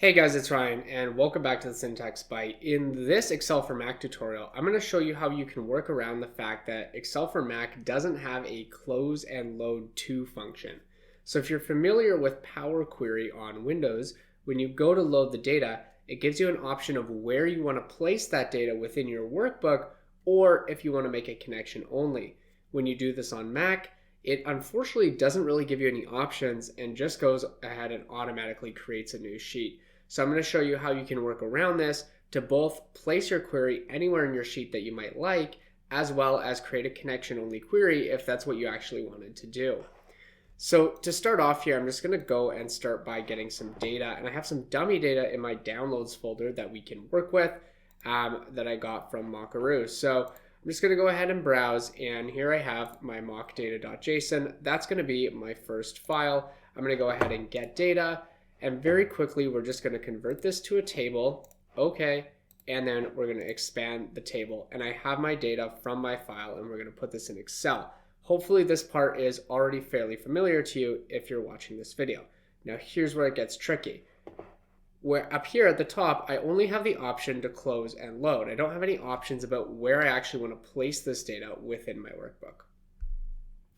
Hey guys, it's Ryan and welcome back to the Syntax Bite. In this Excel for Mac tutorial, I'm going to show you how you can work around the fact that Excel for Mac doesn't have a close and load to function. So if you're familiar with PowerQuery on Windows, when you go to load the data, it gives you an option of where you want to place that data within your workbook, or if you want to make a connection only. When you do this on Mac, it unfortunately doesn't really give you any options and just goes ahead and automatically creates a new sheet. So I'm going to show you how you can work around this to both place your query anywhere in your sheet that you might like, as well as create a connection only query if that's what you actually wanted to do. So to start off here, I'm just going to go and start by getting some data, and I have some dummy data in my downloads folder that we can work with that I got from Workarounds. So I'm just going to go ahead and browse, and here I have my mockdata.json. That's going to be my first file. I'm going to go ahead and get data, and very quickly we're just going to convert this to a table. Okay, and then we're going to expand the table, and I have my data from my file, and we're going to put this in Excel. Hopefully this part is already fairly familiar to you if you're watching this video. Now here's where it gets tricky. Where up here at the top, I only have the option to close and load. I don't have any options about where I actually want to place this data within my workbook.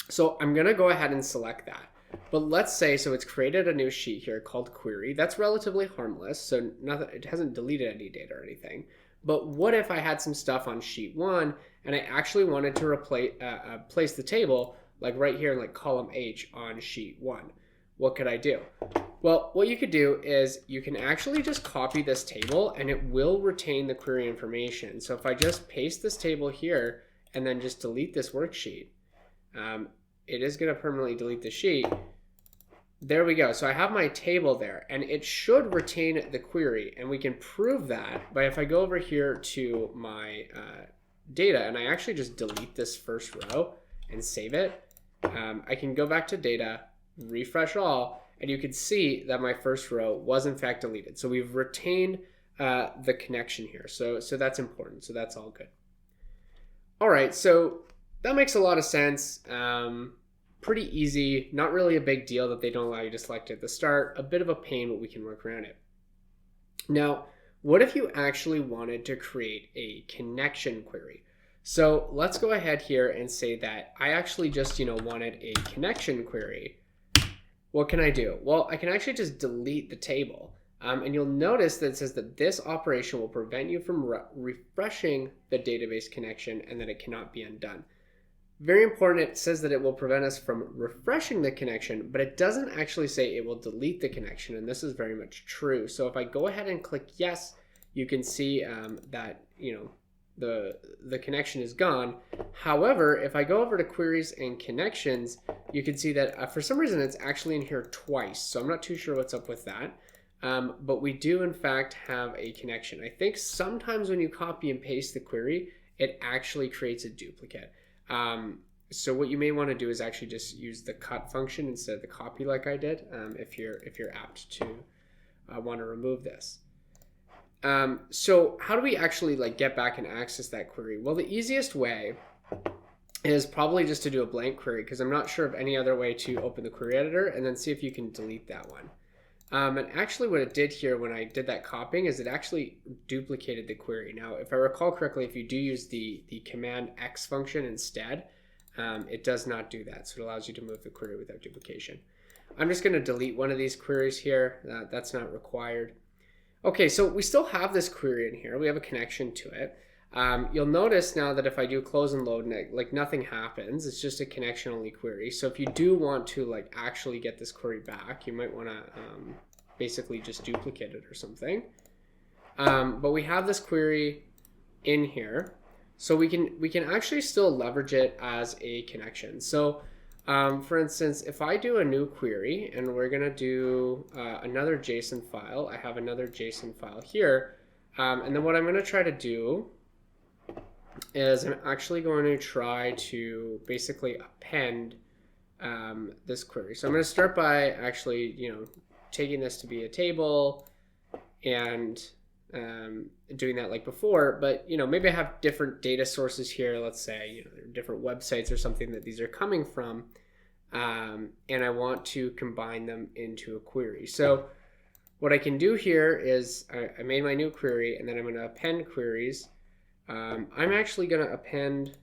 So I'm going to go ahead and select that. But let's say, so it's created a new sheet here called query. That's relatively harmless, so it hasn't deleted any data or anything. But what if I had some stuff on sheet 1 and I actually wanted to place the table like right here in like column H on sheet 1? What could I do? Well, what you could do is you can actually just copy this table and it will retain the query information. So if I just paste this table here and then just delete this worksheet, it is going to permanently delete the sheet. There we go. So I have my table there and it should retain the query, and we can prove that by if I go over here to my data and I actually just delete this first row and save it, I can go back to data, refresh all, and you can see that my first row was in fact deleted. So we've retained the connection here. So that's important. So that's all good. All right, so that makes a lot of sense. Pretty easy, not really a big deal that they don't allow you to select it at the start. A bit of a pain, but we can work around it. Now, what if you actually wanted to create a connection query? So let's go ahead here and say that I actually just wanted a connection query. What can I do? Well, I can actually just delete the table. And you'll notice that it says that this operation will prevent you from refreshing the database connection and that it cannot be undone. Very important, it says that it will prevent us from refreshing the connection, but it doesn't actually say it will delete the connection, and this is very much true. So if I go ahead and click yes, you can see that the connection is gone. However, if I go over to queries and connections, you can see that for some reason it's actually in here twice. So I'm not too sure what's up with that. But we do in fact have a connection. I think sometimes when you copy and paste the query, it actually creates a duplicate. So what you may want to do is actually just use the cut function instead of the copy like I did, if you're apt to want to remove this. So how do we actually get back and access that query? Well, the easiest way is probably just to do a blank query, because I'm not sure of any other way to open the query editor and then see if you can delete that one. And actually what it did here when I did that copying is it actually duplicated the query. Now, if I recall correctly, if you do use the command X function instead, it does not do that. So it allows you to move the query without duplication. I'm just going to delete one of these queries here. That's not required. Okay, so we still have this query in here. We have a connection to it. You'll notice now that if I do close and load, nothing happens. It's just a connection only query. So if you do want to actually get this query back, you might want to basically just duplicate it or something. But we have this query in here, so we can actually still leverage it as a connection. So for instance, if I do a new query and we're gonna do another JSON file, I have another JSON file here, and then what I'm gonna try to do is I'm actually going to try to basically append this query. So I'm going to start by actually, taking this to be a table and doing that like before, but maybe I have different data sources here. Let's say, there are different websites or something that these are coming from, and I want to combine them into a query. So what I can do here is I made my new query, and then I'm going to append queries. I'm actually going to append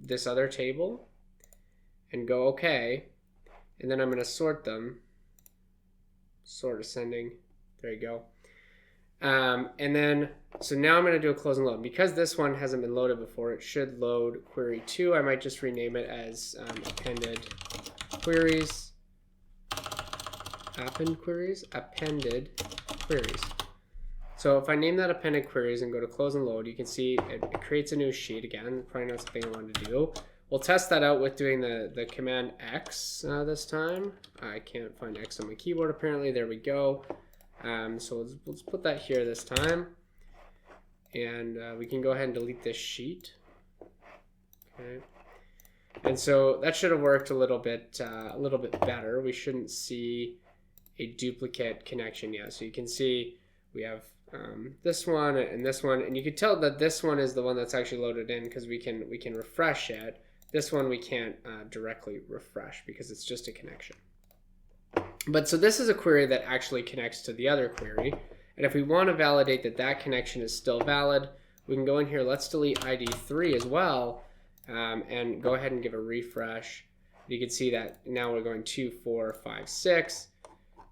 this other table and go OK, and then I'm going to sort them. Sort ascending. There you go. And then, so now I'm going to do a close and load. Because this one hasn't been loaded before, it should load query 2. I might just rename it as appended queries. Append queries? Appended queries. So if I name that appended queries and go to close and load, you can see it creates a new sheet again. Probably not something I wanted to do. We'll test that out with doing the command X this time. I can't find X on my keyboard apparently. There we go. So let's put that here this time. And we can go ahead and delete this sheet. Okay. And so that should have worked a little bit better. We shouldn't see a duplicate connection yet. So you can see we have this one, and you can tell that this one is the one that's actually loaded in because we can refresh it. This one we can't directly refresh because it's just a connection. But so this is a query that actually connects to the other query. And if we want to validate that that connection is still valid, we can go in here, let's delete ID 3 as well, and go ahead and give a refresh. You can see that now we're going 2, 4, 5, 6.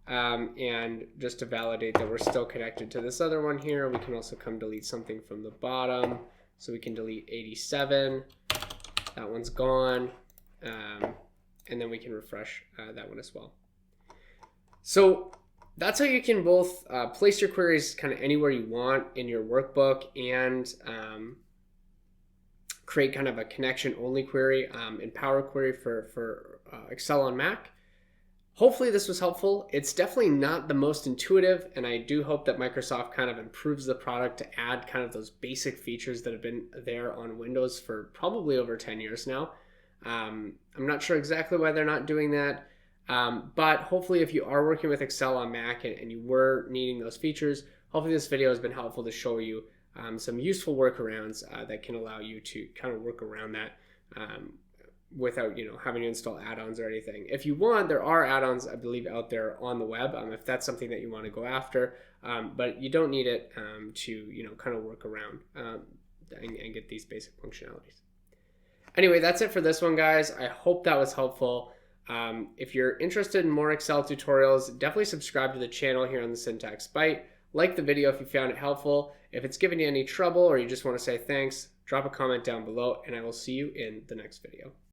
And just to validate that we're still connected to this other one here, we can also come delete something from the bottom. So we can delete 87. That one's gone. And then we can refresh that one as well. So that's how you can both place your queries kind of anywhere you want in your workbook and create kind of a connection only query in PowerQuery for Excel on Mac. Hopefully this was helpful. It's definitely not the most intuitive, and I do hope that Microsoft kind of improves the product to add kind of those basic features that have been there on Windows for probably over 10 years now. I'm not sure exactly why they're not doing that. But hopefully if you are working with Excel on Mac and you were needing those features, hopefully this video has been helpful to show you some useful workarounds that can allow you to kind of work around that without having to install add-ons or anything. If you want, there are add-ons I believe out there on the web if that's something that you want to go after, but you don't need it to kind of work around and get these basic functionalities. Anyway, that's it for this one, guys. I hope that was helpful. If you're interested in more Excel tutorials, definitely subscribe to the channel here on the Syntax Byte. Like the video if you found it helpful. If it's given you any trouble or you just want to say thanks, drop a comment down below, and I will see you in the next video.